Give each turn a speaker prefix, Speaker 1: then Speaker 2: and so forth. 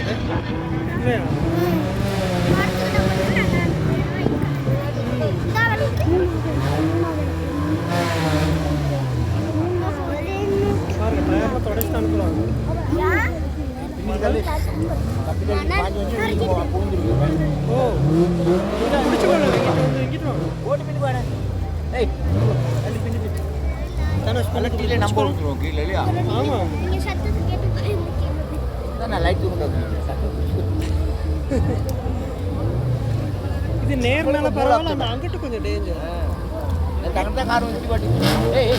Speaker 1: இல்லையா பாருங்க டயர்ல தொடச்சிட்டு அனுப்புறாங்க ஓ பிடிச்சி போட இங்கிட்டு வாங்க
Speaker 2: ஓட்டு பின்னு பாரு ஏய் தள்ளி பின்னு தனுஷ் பண்ண நம்பர் கொடுத்துருவோம் கீழே இல்லையா
Speaker 1: ஆமாம்
Speaker 2: நான் லைட் தூக்கிட்டு
Speaker 1: இது நேர்னால பரவாயில்ல அந்த அங்கிட்டு கொஞ்சம் டேஞ்சர்
Speaker 2: தங்கத்தான் கார் வச்சு பாட்டி ஏய்